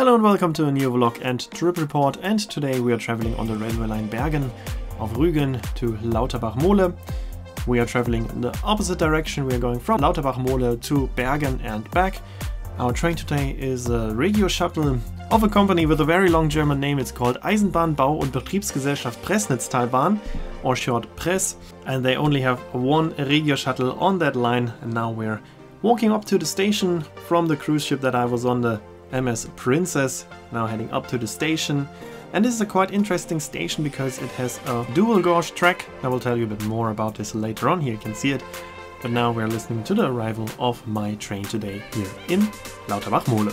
Hello and welcome to a new vlog and trip report, and today we are traveling on the railway line Bergen of Rügen to Lauterbach Mole. We are traveling in the opposite direction. We are going from Lauterbach Mole to Bergen and back. Our train today is a Regio Shuttle of a company with a very long German name. It's called Eisenbahnbau- und Betriebsgesellschaft Pressnitztalbahn, or short Press, and they only have one Regio Shuttle on that line. And now we're walking up to the station from the cruise ship that I was on, the MS Princess, now heading up to the station. And this is a quite interesting station because it has a dual gauge track. I will tell you a bit more about this later on. Here you can see it. But now we're listening to the arrival of my train today here in Lauterbach Mole.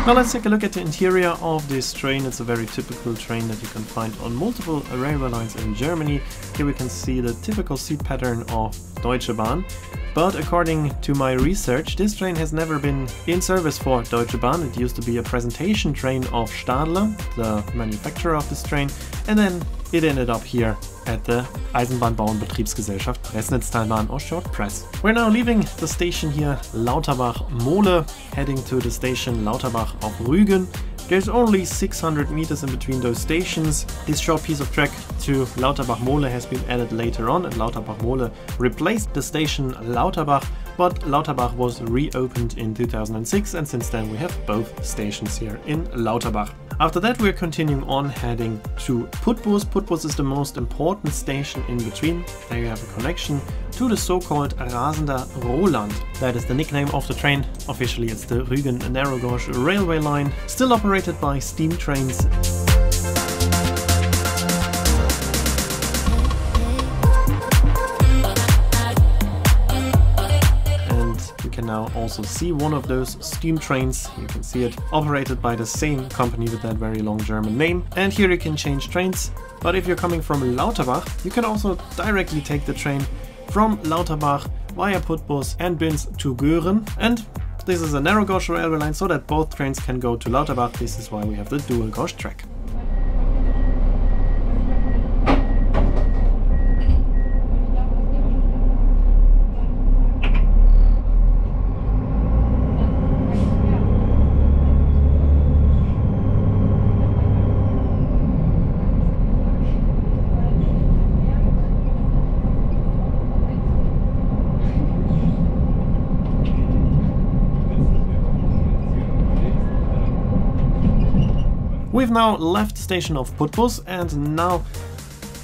Now let's take a look at the interior of this train. It's a very typical train that you can find on multiple railway lines in Germany. Here we can see the typical seat pattern of Deutsche Bahn. But according to my research, this train has never been in service for Deutsche Bahn. It used to be a presentation train of Stadler, the manufacturer of this train, and then it ended up here at the Eisenbahnbau- und Betriebsgesellschaft Pressnitztalbahn, or short Press. We're now leaving the station here, Lauterbach Mole, heading to the station Lauterbach of Rügen. There's only 600 meters in between those stations. This short piece of track to Lauterbach Mole has been added later on, and Lauterbach Mole replaced the station Lauterbach, but Lauterbach was reopened in 2006, and since then we have both stations here in Lauterbach. After that we're continuing on, heading to Putbus. Putbus is the most important station in between. There you have a connection to the so-called Rasender Roland. That is the nickname of the train. Officially it's the Rügen narrow gauge railway line, still operated by steam trains. Now also see one of those steam trains. You can see it operated by the same company with that very long German name. And here you can change trains, but if you're coming from Lauterbach, you can also directly take the train from Lauterbach via Putbus and Binz to Göhren. And this is a narrow gauge railway line, so that both trains can go to Lauterbach. This is why we have the dual gauge track. We've now left the station of Putbus, and now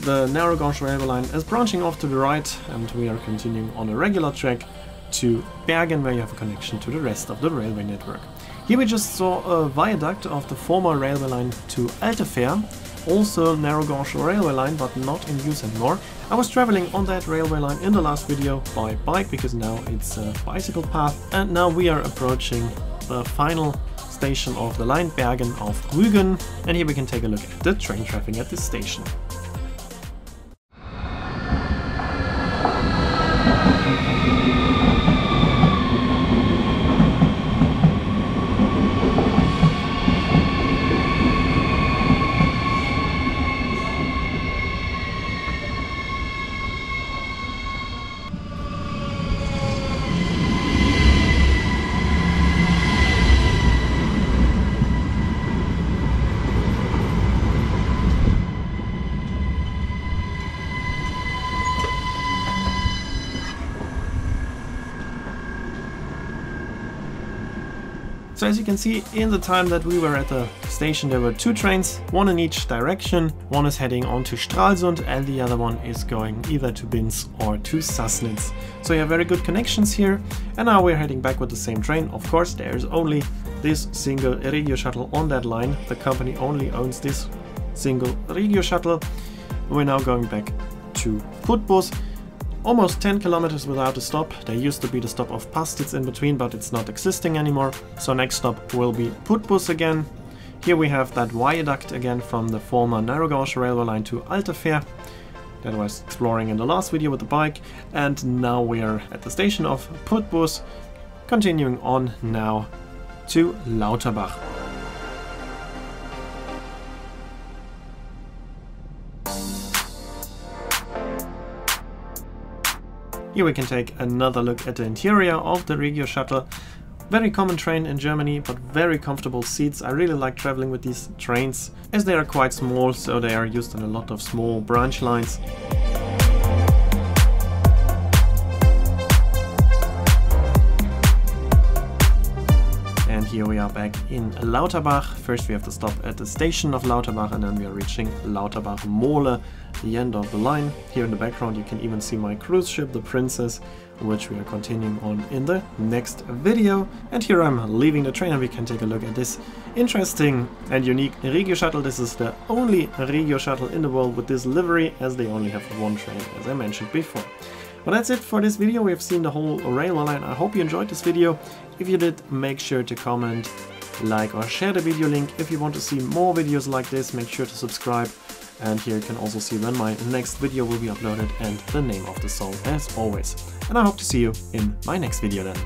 the narrow gauge railway line is branching off to the right, and we are continuing on a regular track to Bergen, where you have a connection to the rest of the railway network. Here we just saw a viaduct of the former railway line to Altefähr, also narrow gauge railway line, but not in use anymore. I was traveling on that railway line in the last video by bike, because now it's a bicycle path, and now we are approaching the final station of the line, Bergen of Rügen, and here we can take a look at the train traffic at this station. So as you can see, in the time that we were at the station, there were two trains, one in each direction. One is heading on to Stralsund and the other one is going either to Binz or to Sassnitz. So you have very good connections here, and now we're heading back with the same train. Of course, there's only this single Regio Shuttle on that line. The company only owns this single Regio Shuttle. We're now going back to Putbus. Almost 10 kilometers without a stop. There used to be the stop of Pastitz in between, but it's not existing anymore. So next stop will be Putbus again. Here we have that viaduct again from the former narrow gauge railway line to Altefähr. that I was exploring in the last video with the bike, and now we are at the station of Putbus, continuing on now to Lauterbach. Here we can take another look at the interior of the Regio Shuttle. Very common train in Germany, but very comfortable seats. I really like traveling with these trains as they are quite small, so they are used on a lot of small branch lines. And here we are back in Lauterbach. First we have to stop at the station of Lauterbach and then we are reaching Lauterbach Mole, the end of the line. Here in the background you can even see my cruise ship, the Princess, which we are continuing on in the next video. And here I'm leaving the train and we can take a look at this interesting and unique Regio Shuttle. This is the only Regio Shuttle in the world with this livery, as they only have one train, as I mentioned before. Well, that's it for this video. We have seen the whole railway line. I hope you enjoyed this video. If you did, make sure to comment, like or share the video link. If you want to see more videos like this, make sure to subscribe. And here you can also see when my next video will be uploaded and the name of the song as always. And I hope to see you in my next video then.